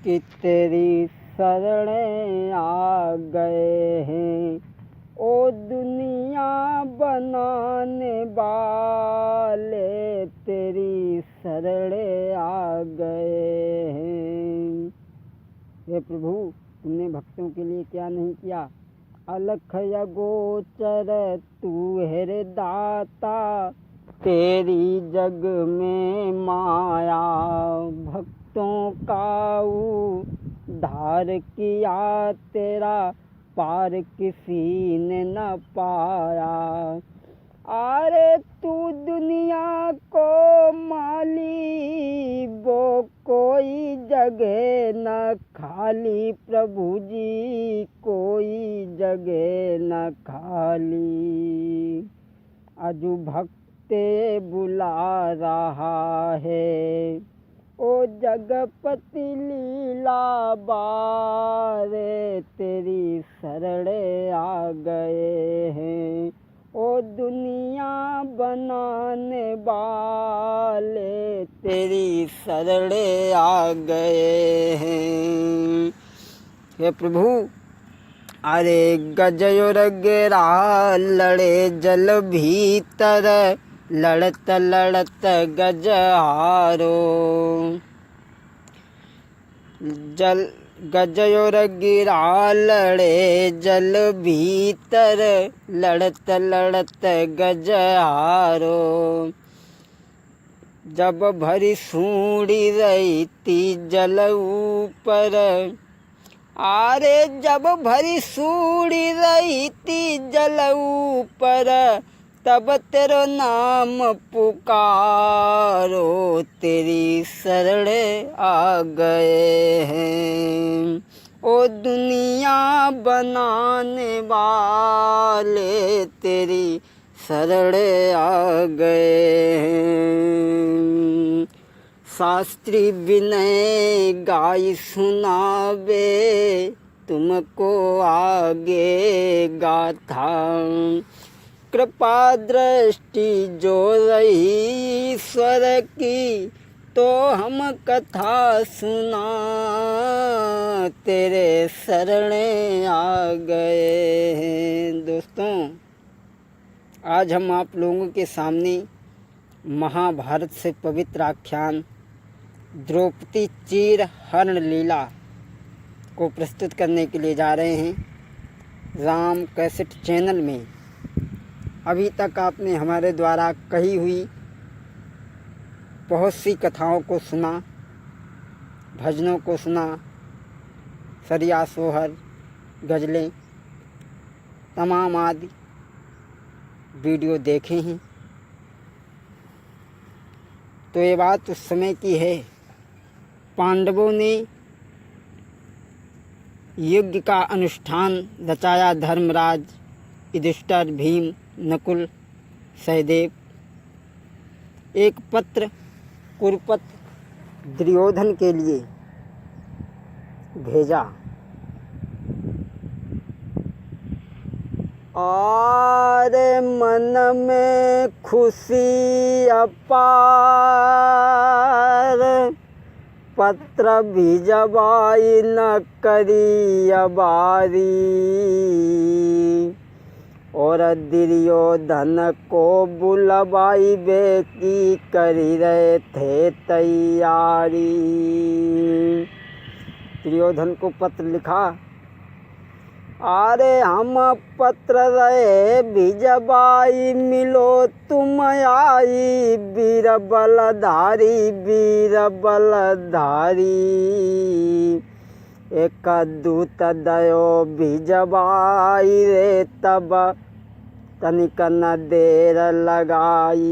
कि तेरी शरण आ गए हैं। ओ दुनिया बनाने वाले तेरी शरण आ गए हैं। हे प्रभु, तुमने भक्तों के लिए क्या नहीं किया। अलख अगोचर तू है दाता, तेरी जग में माया। भक्तों का उद्धार किया तेरा, पार किसी ने न पाया। अरे तू दुनिया को माली, वो कोई जगह न खाली। प्रभु जी कोई जगह न खाली। अजू भक्ते बुला रहा है, ओ जगपति लीला बारे तेरी शरण आ गए हैं। ओ दुनिया बनाने वाले तेरी शरण आ गए हैं। हे प्रभु, अरे गजयोर गिरा लड़े जल भीतर, लड़त लड़त गज हारो। जल गजयोर गिरा लड़े जल भीतर, लड़त लड़त गज हारो। जब भरी सूढ़ी रहती जल ऊपर, आरे जब भरी सूढ़ी रहती जल ऊपर, तब तेरो नाम पुकारो तेरी शरण आ गए हैं। ओ दुनिया बनाने वाले तेरी शरण आ गए हैं। शास्त्री विनय गाय सुनावे, तुमको आगे गाथा। कृपा दृष्टि जो रही ईश्वर की, तो हम कथा सुना तेरे शरण आ गए हैं। दोस्तों, आज हम आप लोगों के सामने महाभारत से पवित्र आख्यान द्रौपदी चीर हरण लीला को प्रस्तुत करने के लिए जा रहे हैं राम कैसेट चैनल में। अभी तक आपने हमारे द्वारा कही हुई बहुत सी कथाओं को सुना, भजनों को सुना, सरिया सोहर, गज़लें, तमाम आदि वीडियो देखे हैं। तो ये बात उस समय की है, पांडवों ने यज्ञ का अनुष्ठान रचाया। धर्मराज, युधिष्ठिर, भीम, नकुल, सहदेव। एक पत्र कुरुपत दुर्योधन के लिए भेजा। और मन में खुशी अपार, पत्र भिजवाई न करी अबारी। और दुर्योधन को बुलवाई बे की करी रहे थे तैयारी। दुर्योधन को पत्र लिखा, अरे हम पत्र रहे भिजवाई, मिलो तुम आई। वीर बलधारी, वीर बलधारी। एक दूत दयो भिजवाई रे, तब तनिक न देर लगाई।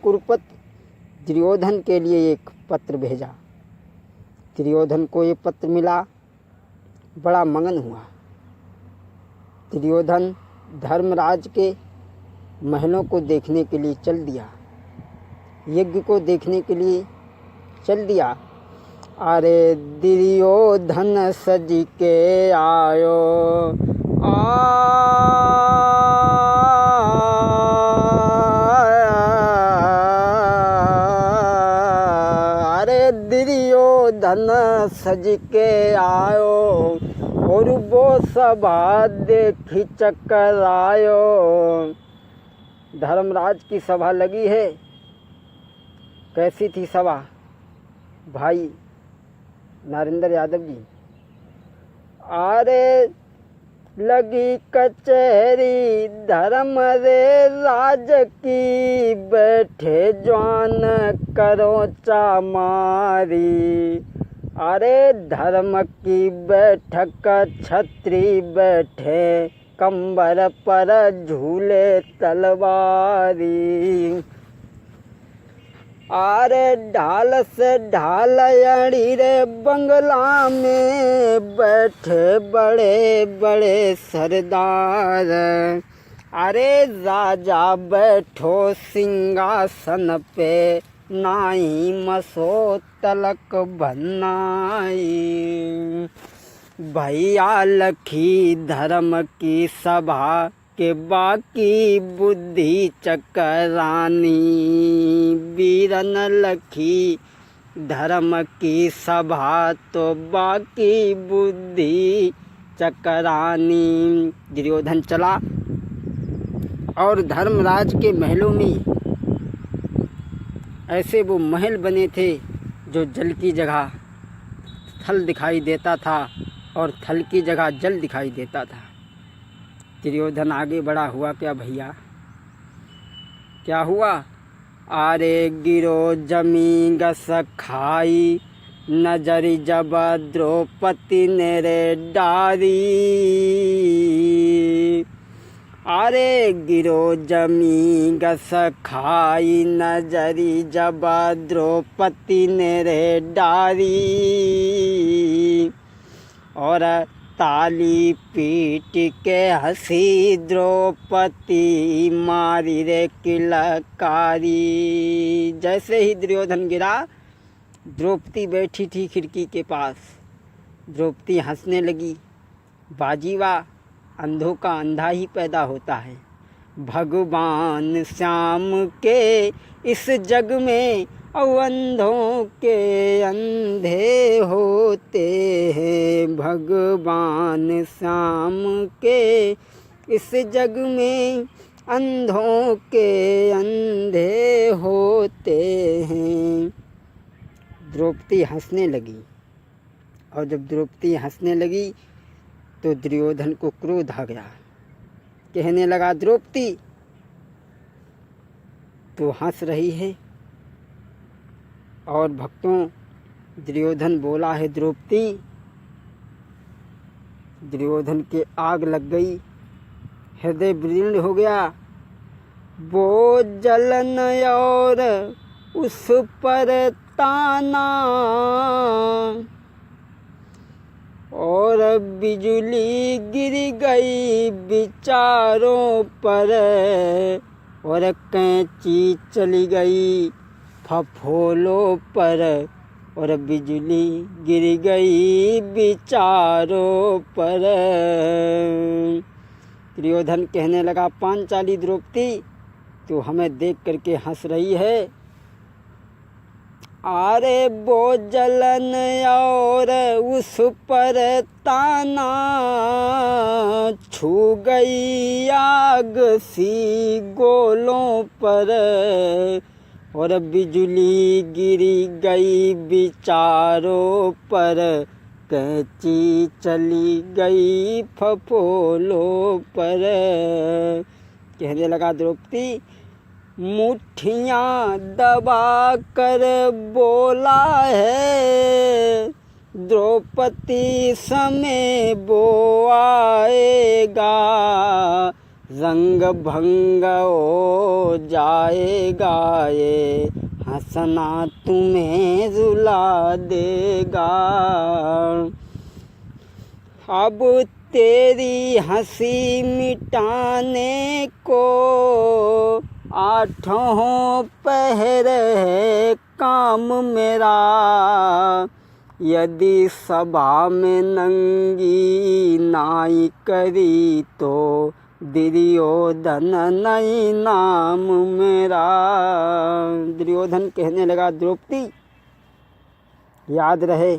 कुरुपत दुर्योधन के लिए एक पत्र भेजा। दुर्योधन को ये पत्र मिला, बड़ा मगन हुआ। दुर्योधन धर्मराज के महलों को देखने के लिए चल दिया, यज्ञ को देखने के लिए चल दिया। अरे दुर्योधन सज के आयो, अरे दुर्योधन सज के आयो और वो सभा देखी चक्कर आयो। धर्मराज की सभा लगी है। कैसी थी सभा भाई नरेंद्र यादव जी? अरे लगी कचहरी धर्म रे राज की, बैठे जवान करो चामारी। अरे धर्म की बैठक छत्री बैठे, कंबर पर झूले तलवारी। अरे ढाल से ढाल अड़ी रे बंगला में, बैठे बड़े बड़े सरदार। अरे राजा बैठो सिंहासन पे, नाई मसो तलक भन्नाई। भैया लखी धर्म की सभा के बाकी बुद्धि चकरानी। वीरन लखी धर्म की सभा तो बाकी बुद्धि चकरानी। दुर्योधन चला और धर्मराज के महलों में ऐसे वो महल बने थे जो जल की जगह थल दिखाई देता था और थल की जगह जल दिखाई देता था। दुर्योधन आगे बढ़ा। हुआ क्या भैया? क्या हुआ? अरे गिरो जमी गस खाई, नजरी जब द्रौपदी ने रे डारी। अरे गिरो जमी गस खाई, नजरी जब द्रौपदी ने रे डारी। और ताली पीट के हंसी द्रौपदी, मारी रे किलकारी। जैसे ही दुर्योधन गिरा, द्रौपदी बैठी थी खिड़की के पास। द्रौपदी हंसने लगी। बाजीवा अंधों का अंधा ही पैदा होता है। भगवान श्याम के इस जग में अंधों के अंधे होते हैं। भगवान श्याम के इस जग में अंधों के अंधे होते हैं। द्रौपदी हंसने लगी और जब द्रौपदी हंसने लगी तो दुर्योधन को क्रोध आ गया। कहने लगा, द्रौपदी तो हंस रही है। और भक्तों, दुर्योधन बोला है, द्रौपदी। दुर्योधन के आग लग गई, हृदय विदीर्ण हो गया। वो जलन और उस पर ताना, और बिजली गिर गई विचारों पर, और कैंची चली गई फफोलों पर, और बिजली गिर गई विचारों पर। दुर्योधन कहने लगा, पांचाली द्रौपदी तो हमें देख करके हंस रही है। अरे वो जलन और उस पर ताना, छू गई आग सी गोलों पर, और बिजली गिरी गई विचारों पर, कैंची चली गई फफोलों पर। कहने लगा, द्रौपदी मुट्ठियाँ दबा कर बोला है, द्रौपदी समय वो आएगा, रंग भंग हो जाएगा, ये हंसना तुम्हें रुला देगा। अब तेरी हंसी मिटाने को आठों पहर है काम मेरा, यदि सभा में नंगी नाई करी तो दुर्योधन नहीं नाम मेरा। दुर्योधन कहने लगा, द्रौपदी याद रहे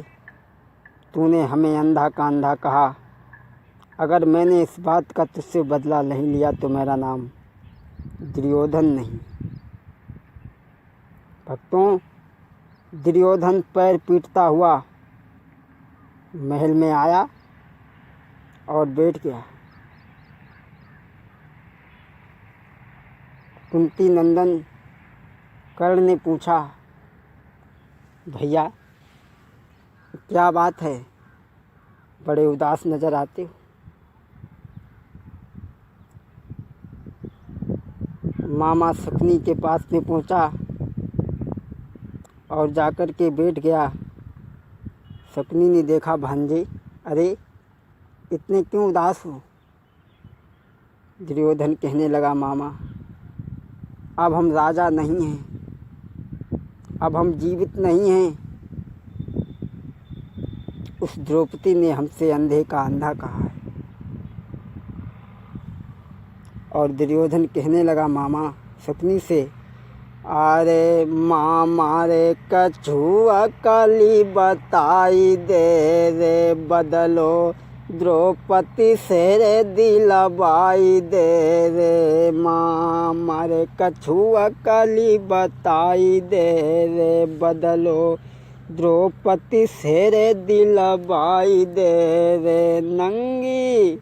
तूने हमें अंधा का अंधा कहा। अगर मैंने इस बात का तुझसे बदला नहीं लिया तो मेरा नाम दुर्योधन नहीं। भक्तों, दुर्योधन पैर पीटता हुआ महल में आया और बैठ गया। कुंती नंदन कर्ण ने पूछा, भैया क्या बात है, बड़े उदास नजर आते हो। मामा शकुनी के पास में पहुंचा और जाकर के बैठ गया। शकुनी ने देखा, भांजे अरे इतने क्यों उदास हो। दुर्योधन कहने लगा, मामा अब हम राजा नहीं हैं, अब हम जीवित नहीं हैं। उस द्रौपदी ने हमसे अंधे का अंधा कहा है। और दुर्योधन कहने लगा मामा शकुनी से, अरे मामा रे कछुआ काली बताई दे रे, बदलो द्रौपदी से रे दिलवाई दे रे। मामा रे कछुआ काली बताई दे रे, बदलो द्रौपदी से रे दिलवाई दे रे। नंगी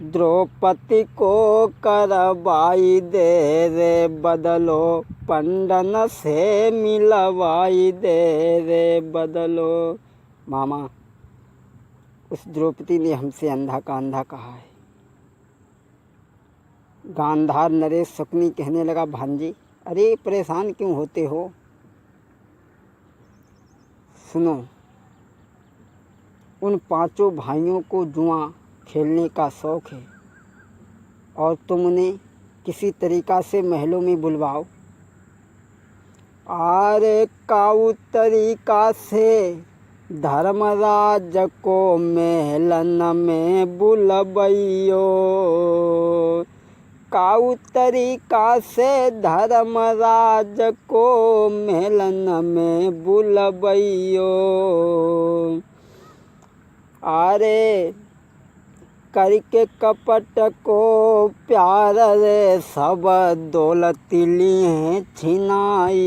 द्रौपदी को करवाई दे रे, बदलो पंडन से मिलवाई दे रे, बदलो। मामा उस द्रौपदी ने हमसे अंधा का अंधा कहा है। गांधार नरेश शकुनी कहने लगा, भांजी अरे परेशान क्यों होते हो। सुनो, उन पांचों भाइयों को जुआ खेलने का शौक़ है और तुम उन्हें किसी तरीक़ा से महलों में बुलवाओ। अरे काऊ तरीक़ा से धर्मराज को महलन में बुलबइयो, काऊ तरीक़ा से धर्मराज को महलन में बुलबइयो। अरे करके कपट को प्यार रे, सब दौलत लिए छिनाई।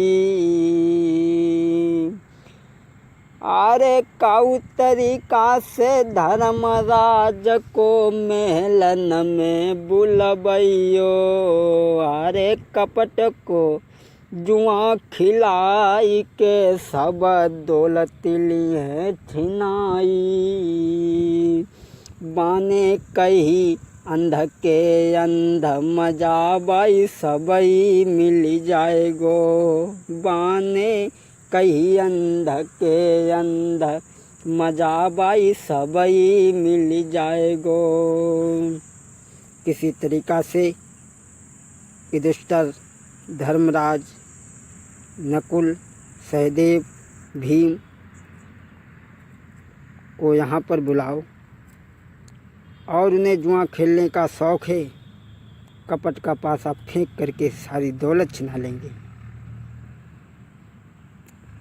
अरे काऊ तरीक़ा से धर्मराज को महलन में बुलबइयो। अरे कपट को जुआ खिलाई के, सब दौलत लिए छिनाई। बाने कही अंध के अंध मजा बाई, सबई मिल जाएगो। बाने कही अंध के अंध मजा बाई, सबई मिल जाएगो। किसी तरीक़ा से युधिष्ठिर, धर्मराज, नकुल, सहदेव, भीम को यहाँ पर बुलाओ और उन्हें जुआ खेलने का शौक़ है। कपट का पासा फेंक करके सारी दौलत छिना लेंगे।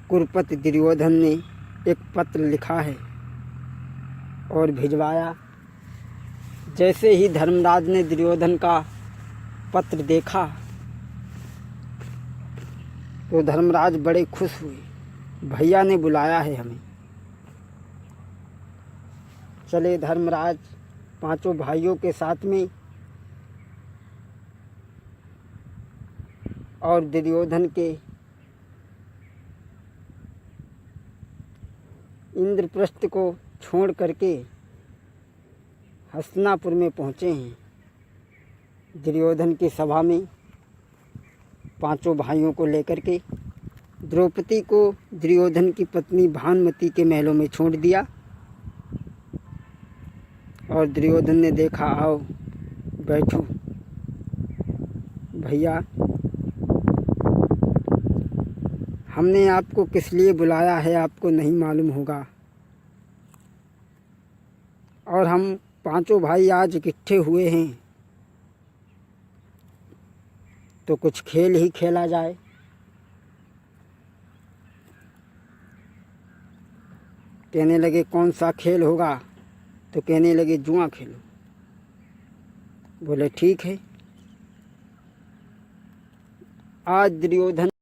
कुरुपति दुर्योधन ने एक पत्र लिखा है और भिजवाया। जैसे ही धर्मराज ने दुर्योधन का पत्र देखा तो धर्मराज बड़े खुश हुए, भैया ने बुलाया है हमें। चले धर्मराज पांचों भाइयों के साथ में और दुर्योधन के इंद्रप्रस्थ को छोड़ करके हस्तिनापुर में पहुँचे हैं। दुर्योधन की सभा में पांचों भाइयों को लेकर के द्रौपदी को दुर्योधन की पत्नी भानुमति के महलों में छोड़ दिया। और दुर्योधन ने देखा, आओ बैठो भैया, हमने आपको किस लिए बुलाया है आपको नहीं मालूम होगा। और हम पांचों भाई आज इकट्ठे हुए हैं तो कुछ खेल ही खेला जाए। कहने लगे कौन सा खेल होगा, तो कहने लगे जुआ खेलो। बोले ठीक है। आज दुर्योधन